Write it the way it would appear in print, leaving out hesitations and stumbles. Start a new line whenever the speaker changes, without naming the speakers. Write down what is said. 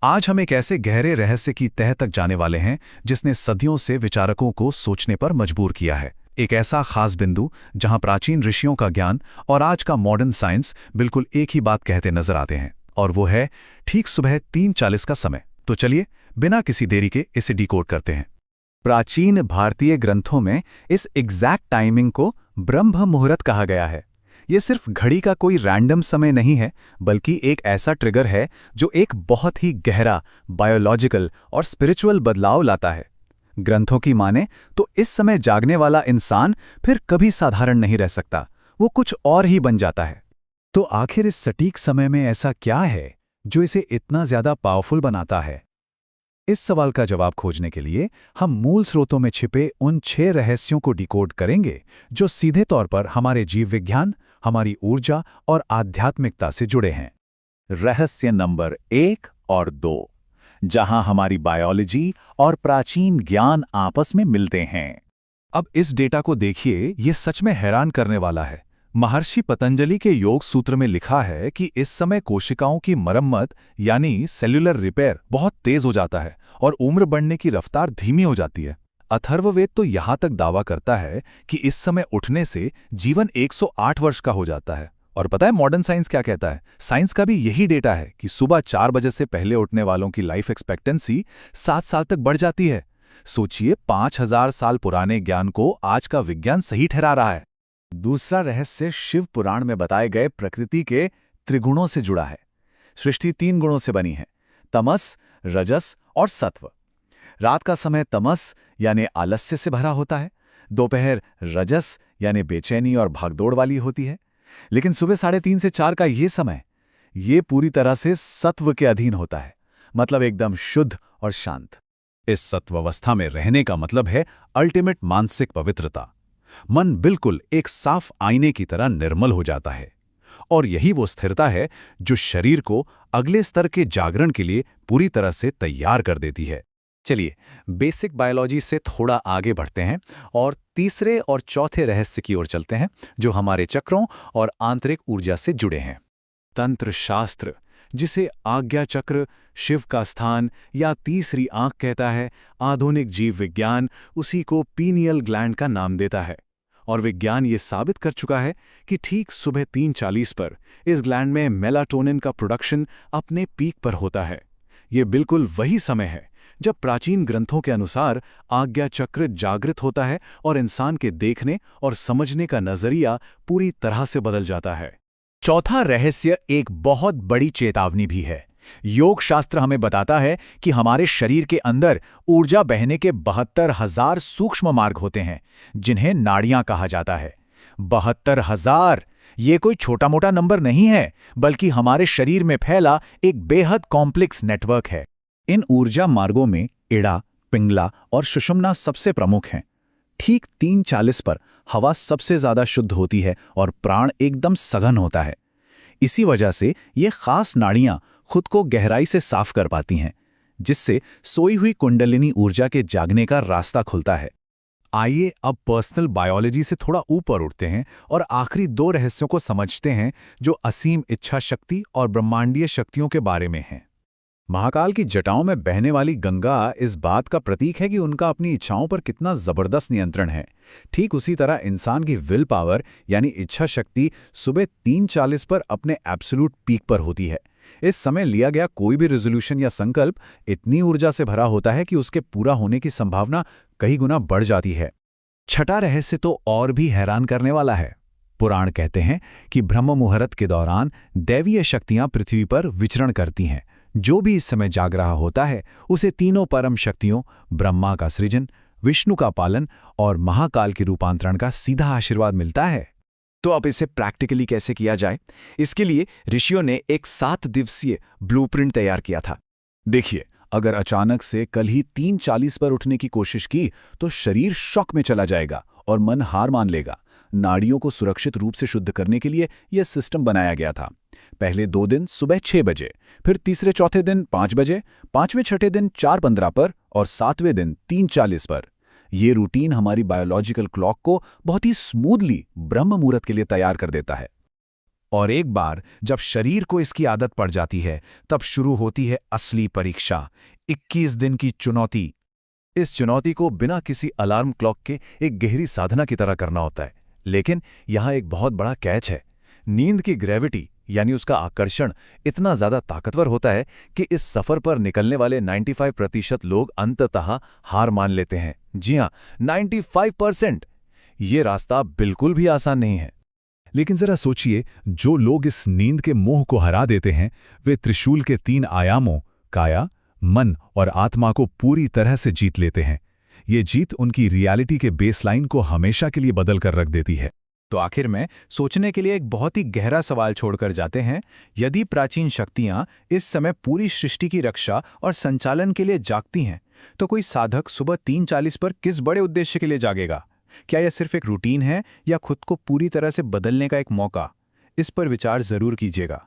आज हम एक ऐसे गहरे रहस्य की तह तक जाने वाले हैं जिसने सदियों से विचारकों को सोचने पर मजबूर किया है। एक ऐसा खास बिंदु जहां प्राचीन ऋषियों का ज्ञान और आज का मॉडर्न साइंस बिल्कुल एक ही बात कहते नजर आते हैं, और वो है ठीक सुबह 3:40 का समय। तो चलिए बिना किसी देरी के इसे डिकोड करते हैं। प्राचीन भारतीय ग्रंथों में इस एग्जैक्ट टाइमिंग को ब्रह्म मुहूर्त कहा गया है। ये सिर्फ घड़ी का कोई रैंडम समय नहीं है, बल्कि एक ऐसा ट्रिगर है जो एक बहुत ही गहरा बायोलॉजिकल और स्पिरिचुअल बदलाव लाता है। ग्रंथों की माने तो इस समय जागने वाला इंसान फिर कभी साधारण नहीं रह सकता, वो कुछ और ही बन जाता है। तो आखिर इस सटीक समय में ऐसा क्या है जो इसे इतना ज्यादा पावरफुल बनाता है? इस सवाल का जवाब खोजने के लिए हम मूल स्रोतों में छिपे उन 6 रहस्यों को डिकोड करेंगे जो सीधे तौर पर हमारे जीव विज्ञान, हमारी ऊर्जा और आध्यात्मिकता से जुड़े हैं।
रहस्य नंबर 1 और 2, जहां हमारी बायोलॉजी और प्राचीन ज्ञान आपस में मिलते हैं।
अब इस डेटा को देखिए, ये सच में हैरान करने वाला है। महर्षि पतंजलि के योग सूत्र में लिखा है कि इस समय कोशिकाओं की मरम्मत यानी सेल्यूलर रिपेयर बहुत तेज हो जाता है और उम्र बढ़ने की रफ्तार धीमी हो जाती है। अथर्ववेद तो यहां तक दावा करता है कि इस समय उठने से जीवन 108 वर्ष का हो जाता है। और पता है मॉडर्न साइंस क्या कहता है? साइंस का भी यही डेटा है कि सुबह 4 बजे से पहले उठने वालों की लाइफ एक्सपेक्टेंसी 7 साल तक बढ़ जाती है। सोचिए, 5000 साल पुराने ज्ञान को आज का विज्ञान सही ठहरा रहा है। दूसरा रहस्य शिव पुराण में बताए गए प्रकृति के त्रिगुणों से जुड़ा है। सृष्टि 3 गुणों से बनी है: तमस, रजस और सत्व। रात का समय तमस यानी आलस्य से भरा होता है, दोपहर रजस यानी बेचैनी और भागदौड़ वाली होती है, लेकिन सुबह 3:30 से 4 का ये समय ये पूरी तरह से सत्व के अधीन होता है, मतलब एकदम शुद्ध और शांत। इस सत्वावस्था में रहने का मतलब है अल्टीमेट मानसिक पवित्रता। मन बिल्कुल एक साफ आईने की तरह निर्मल हो जाता है, और यही वो स्थिरता है जो शरीर को अगले स्तर के जागरण के लिए पूरी तरह से तैयार कर देती है। चलिए बेसिक बायोलॉजी से थोड़ा आगे बढ़ते हैं और तीसरे और चौथे रहस्य की ओर चलते हैं जो हमारे चक्रों और आंतरिक ऊर्जा से जुड़े हैं। तंत्र शास्त्र, जिसे आज्ञा चक्र, शिव का स्थान या तीसरी आंख कहता है, आधुनिक जीव विज्ञान उसी को पीनियल ग्लैंड का नाम देता है। और विज्ञान ये साबित कर चुका है कि ठीक सुबह 3:40 पर इस ग्लैंड में मेलाटोनिन का प्रोडक्शन अपने पीक पर होता है। ये बिल्कुल वही समय है जब प्राचीन ग्रंथों के अनुसार आज्ञा चक्र जागृत होता है और इंसान के देखने और समझने का नजरिया पूरी तरह से बदल जाता है। चौथा रहस्य एक बहुत बड़ी चेतावनी भी है। योग शास्त्र हमें बताता है कि हमारे शरीर के अंदर ऊर्जा बहने के 72,000 सूक्ष्म मार्ग होते हैं, जिन्हें नाड़ियां कहा जाता है। 72,000! ये कोई छोटा मोटा नंबर नहीं है, बल्कि हमारे शरीर में फैला एक बेहद कॉम्प्लेक्स नेटवर्क है। इन ऊर्जा मार्गों में इड़ा, पिंगला और सुषुम्ना सबसे प्रमुख हैं। ठीक 3:40 पर हवा सबसे ज्यादा शुद्ध होती है और प्राण एकदम सघन होता है। इसी वजह से ये खास नाड़ियां खुद को गहराई से साफ कर पाती हैं, जिससे सोई हुई कुंडलिनी ऊर्जा के जागने का रास्ता खुलता है। आइए अब पर्सनल बायोलॉजी से थोड़ा ऊपर उठते हैं और आखिरी 2 रहस्यों को समझते हैं जो असीम इच्छा शक्ति और ब्रह्मांडीय शक्तियों के बारे में हैं। महाकाल की जटाओं में बहने वाली गंगा इस बात का प्रतीक है कि उनका अपनी इच्छाओं पर कितना जबरदस्त नियंत्रण है। ठीक उसी तरह इंसान की विल पावर यानी इच्छा शक्ति सुबह 3:40 पर अपने एब्सोल्यूट पीक पर होती है। इस समय लिया गया कोई भी रेजोल्यूशन या संकल्प इतनी ऊर्जा से भरा होता है कि उसके पूरा होने की संभावना कई गुना बढ़ जाती है। छठा रहस्य तो और भी हैरान करने वाला है। पुराण कहते हैं कि ब्रह्म मुहूर्त के दौरान दैवीय शक्तियां पृथ्वी पर विचरण करती हैं। जो भी इस समय जाग रहा होता है उसे तीनों परम शक्तियों ब्रह्मा का सृजन, विष्णु का पालन और महाकाल के रूपांतरण का सीधा आशीर्वाद मिलता है। तो अब इसे प्रैक्टिकली कैसे किया जाए? इसके लिए ऋषियों ने एक 7 दिवसीय ब्लूप्रिंट तैयार किया था। देखिए, अगर अचानक से कल ही 3:40 पर उठने की कोशिश की तो शरीर शॉक में चला जाएगा और मन हार मान लेगा। नाड़ियों को सुरक्षित रूप से शुद्ध करने के लिए यह सिस्टम बनाया गया था। पहले 2 दिन सुबह 6 बजे, फिर तीसरे चौथे दिन 5 बजे, 5वें छठे दिन 4:15 पर और 7वें दिन 3:40 पर। ये रूटीन हमारी बायोलॉजिकल क्लॉक को बहुत ही स्मूथली ब्रह्म मुहूर्त के लिए तैयार कर देता है। और एक बार जब शरीर को इसकी आदत पड़ जाती है, तब शुरू होती है असली परीक्षा, 21 दिन की चुनौती।
इस चुनौती को बिना किसी अलार्म क्लॉक के एक गहरी साधना की तरह करना होता है। लेकिन यहाँ एक बहुत बड़ा कैच है। नींद की ग्रेविटी यानी उसका आकर्षण इतना ज्यादा ताकतवर होता है कि इस सफर पर निकलने वाले 95% लोग अंततः हार मान लेते हैं। जी हाँ, 95%। ये रास्ता बिल्कुल भी आसान नहीं है।
लेकिन जरा सोचिए, जो लोग इस नींद के मोह को हरा देते हैं, वे त्रिशूल के 3 आयामों काया, मन और आत्मा को पूरी तरह से जीत लेते हैं। ये जीत उनकी रियलिटी के बेसलाइन को हमेशा के लिए बदल कर रख देती है।
तो आखिर में सोचने के लिए एक बहुत ही गहरा सवाल छोड़कर जाते हैं। यदि प्राचीन शक्तियां इस समय पूरी सृष्टि की रक्षा और संचालन के लिए जागती हैं, तो कोई साधक सुबह 3:40 पर किस बड़े उद्देश्य के लिए जागेगा? क्या यह सिर्फ एक रूटीन है या खुद को पूरी तरह से बदलने का एक मौका? इस पर विचार जरूर कीजिएगा।